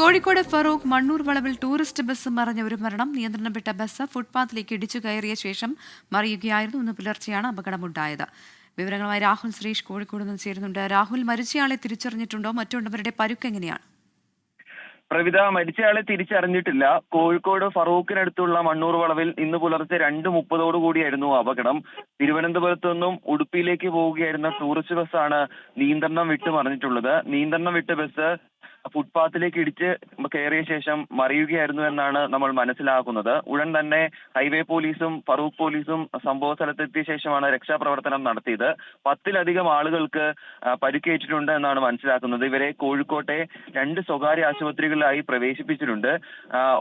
കോഴിക്കോട് ഫറൂഖ് മണ്ണൂർ വളവിൽ tourist bus മറിഞ്ഞ ഒരു മരണം. നിയന്ത്രണം വിട്ട ബസ് ഫുട്പാത്തിലേക്ക് ഇടിച്ചു കയറിയ ശേഷം മറിയുകയായിരുന്നു. ഇന്ന് പുലർച്ചെയാണ് അപകടമുണ്ടായത്. വിവരങ്ങളുമായി രാഹുൽ ശ്രീഷ് കോഴിക്കോട് നിന്ന് ചേരുന്നുണ്ട്. രാഹുൽ, മരിച്ചയാളെ തിരിച്ചറിഞ്ഞിട്ടുണ്ടോ? മറ്റുള്ളവരുടെ പരുക്കെങ്ങനെയാണ്? പ്രവിത, മരിച്ചയാളെ തിരിച്ചറിഞ്ഞിട്ടില്ല. കോഴിക്കോട് ഫറൂഖിനടുത്തുള്ള മണ്ണൂർ വളവിൽ ഇന്ന് പുലർച്ചെ 2:30 കൂടിയായിരുന്നു അപകടം. തിരുവനന്തപുരത്ത് നിന്നും ഉടുപ്പിയിലേക്ക് പോവുകയായിരുന്ന ടൂറിസ്റ്റ് ബസ്സാണ് നിയന്ത്രണം വിട്ട് മറിഞ്ഞിട്ടുള്ളത്. നിയന്ത്രണം വിട്ട ബസ് ഫുട്പാത്തിലേക്ക് ഇടിച്ച് കയറിയ ശേഷം മറിയുകയായിരുന്നു എന്നാണ് നമ്മൾ മനസ്സിലാക്കുന്നത്. ഉടൻ തന്നെ ഹൈവേ പോലീസും ഫറൂഖ് പോലീസും സംഭവ സ്ഥലത്തെത്തിയ ശേഷമാണ് രക്ഷാപ്രവർത്തനം നടത്തിയത്. 10-ലധികം ആളുകൾക്ക് പരിക്കേറ്റിട്ടുണ്ട് എന്നാണ് മനസ്സിലാക്കുന്നത്. ഇവരെ കോഴിക്കോട്ടെ 2 സ്വകാര്യ ആശുപത്രികളിലായി പ്രവേശിപ്പിച്ചിട്ടുണ്ട്.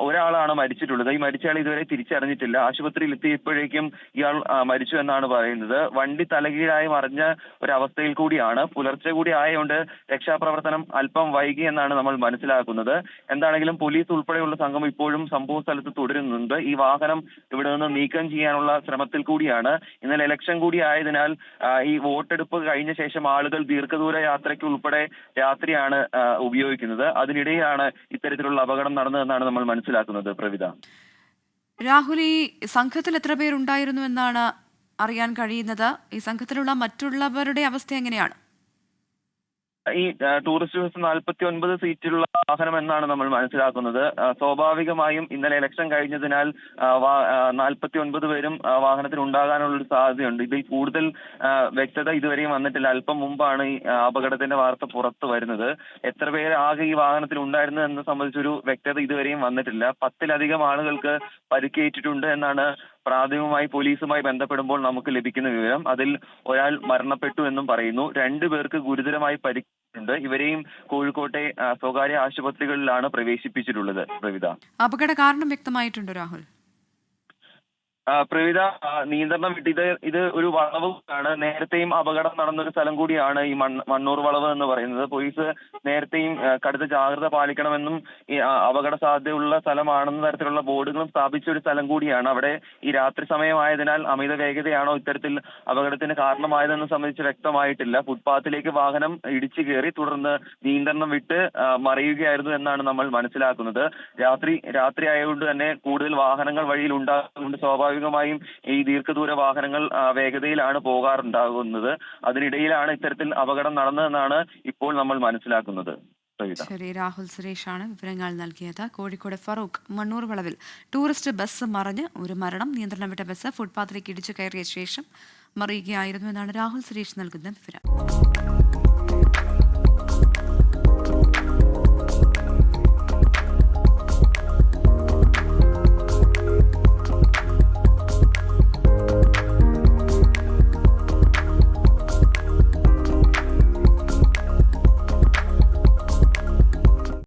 ഒരാളാണ് മരിച്ചിട്ടുള്ളത്. ഈ മരിച്ചയാൾ ഇതുവരെ തിരിച്ചറിഞ്ഞിട്ടില്ല. ആശുപത്രിയിൽ എത്തിയപ്പോഴേക്കും ഇയാൾ മരിച്ചു എന്നാണ് പറയുന്നത്. വണ്ടി തലകീഴായി മറിഞ്ഞ ഒരവസ്ഥയിൽ കൂടിയാണ്. പുലർച്ചെ കൂടി ആയതുകൊണ്ട് രക്ഷാപ്രവർത്തനം അല്പം വൈകി എന്നാണ് നമ്മൾ മനസ്സിലാക്കുന്നത്. എന്താണെങ്കിലും പോലീസ് ഉൾപ്പെടെയുള്ള സംഘം ഇപ്പോഴും സംഭവ സ്ഥലത്ത് തുടരുന്നുണ്ട്. ഈ വാഹനം ഇവിടെ നിന്ന് നീക്കം ചെയ്യാനുള്ള ശ്രമത്തിൽ കൂടിയാണ്. ഇന്നലെ ഇലക്ഷൻ കൂടി ആയതിനാൽ ഈ വോട്ടെടുപ്പ് കഴിഞ്ഞ ശേഷം ആളുകൾ ദീർഘദൂര യാത്രയ്ക്ക് ഉൾപ്പെടെ രാത്രിയാണ് ഉപയോഗിക്കുന്നത്. അതിനിടെയാണ് ഇത്തരത്തിലുള്ള അപകടം നടന്നതെന്നാണ് നമ്മൾ മനസ്സിലാക്കുന്നത്. പ്രവിത, രാഹുൽ, ഈ സംഘത്തിൽ എത്ര പേരുണ്ടായിരുന്നു എന്നാണ് അറിയാൻ കഴിയുന്നത്? ഈ സംഘത്തിലുള്ള മറ്റുള്ളവരുടെ അവസ്ഥ എങ്ങനെയാണ്? ഈ ടൂറിസ്റ്റ് ബസ് 49 സീറ്റുള്ള വാഹനം എന്നാണ് നമ്മൾ മനസ്സിലാക്കുന്നത്. സ്വാഭാവികമായും ഇന്നലെ ഇലക്ഷൻ കഴിഞ്ഞതിനാൽ 49 പേരും വാഹനത്തിൽ ഉണ്ടാകാനുള്ള ഒരു സാധ്യതയുണ്ട്. ഇതിൽ കൂടുതൽ വ്യക്തത ഇതുവരെയും വന്നിട്ടില്ല. അല്പം മുമ്പാണ് ഈ അപകടത്തിന്റെ വാർത്ത പുറത്തു വരുന്നത്. എത്ര പേര് ആകെ ഈ വാഹനത്തിൽ ഉണ്ടായിരുന്നു എന്ന് സംബന്ധിച്ചൊരു വ്യക്തത ഇതുവരെയും വന്നിട്ടില്ല. 10-ലധികം ആളുകൾക്ക് പരിക്കേറ്റിട്ടുണ്ട് എന്നാണ് പ്രാഥമികമായി പോലീസുമായി ബന്ധപ്പെടുമ്പോൾ നമുക്ക് ലഭിക്കുന്ന വിവരം. അതിൽ ഒരാൾ മരണപ്പെട്ടു എന്നും പറയുന്നു. 2 പേർക്ക് ഗുരുതരമായി പരിക്കുണ്ട്. ഇവരെയും കോഴിക്കോട്ടെ സ്വകാര്യ ആശുപത്രികളിലാണ് പ്രവേശിപ്പിച്ചിട്ടുള്ളത്. പ്രവിത, അപകട കാരണം വ്യക്തമായിട്ടുണ്ടോ രാഹുൽ? പ്രവിത, നിയന്ത്രണം വിട്ട് ഇത് ഒരു വളവാണ്. നേരത്തെയും അപകടം നടന്നൊരു സ്ഥലം കൂടിയാണ് ഈ മണ്ണൂർ വളവ് എന്ന് പറയുന്നത്. പോലീസ് നേരത്തെയും കടുത്ത ജാഗ്രത പാലിക്കണമെന്നും ഈ അപകട സാധ്യതയുള്ള സ്ഥലമാണെന്ന തരത്തിലുള്ള ബോർഡുകളും സ്ഥാപിച്ച ഒരു സ്ഥലം കൂടിയാണ്. അവിടെ ഈ രാത്രി സമയമായതിനാൽ അമിത വേഗതയാണോ ഇത്തരത്തിൽ അപകടത്തിന് കാരണമായതെന്ന് സംബന്ധിച്ച് വ്യക്തമായിട്ടില്ല. ഫുട്പാത്തിലേക്ക് വാഹനം ഇടിച്ചു കയറി തുടർന്ന് നിയന്ത്രണം വിട്ട് മറിയുകയായിരുന്നു എന്നാണ് നമ്മൾ മനസ്സിലാക്കുന്നത്. രാത്രി ആയതുകൊണ്ട് തന്നെ കൂടുതൽ വാഹനങ്ങൾ വഴിയിൽ ഉണ്ടാകുന്നുണ്ട്. സ്വാഭാവികമായും ഈ ദീർഘദൂര വാഹനങ്ങൾ വേഗതയിലാണ് പോകാറുണ്ടാകുന്നത്. അതിനിടയിലാണ് ഇത്തരത്തിൽ അപകടം നടന്നതെന്നാണ് ഇപ്പോൾ നമ്മൾ മനസ്സിലാക്കുന്നത്. ശരി, രാഹുൽ സുരേഷാണ് വിവരങ്ങൾ നൽകിയത്. കോഴിക്കോട് ഫറൂഖ് മണ്ണൂർ വളവിൽ ടൂറിസ്റ്റ് ബസ് മറിഞ്ഞ് ഒരു മരണം. നിയന്ത്രണം വിട്ട ബസ് ഫുട്പാത്തിലേക്ക് ഇടിച്ചു കയറിയ ശേഷം മറിയുകയായിരുന്നു എന്നാണ് രാഹുൽ സുരേഷ് നൽകുന്ന വിവരം.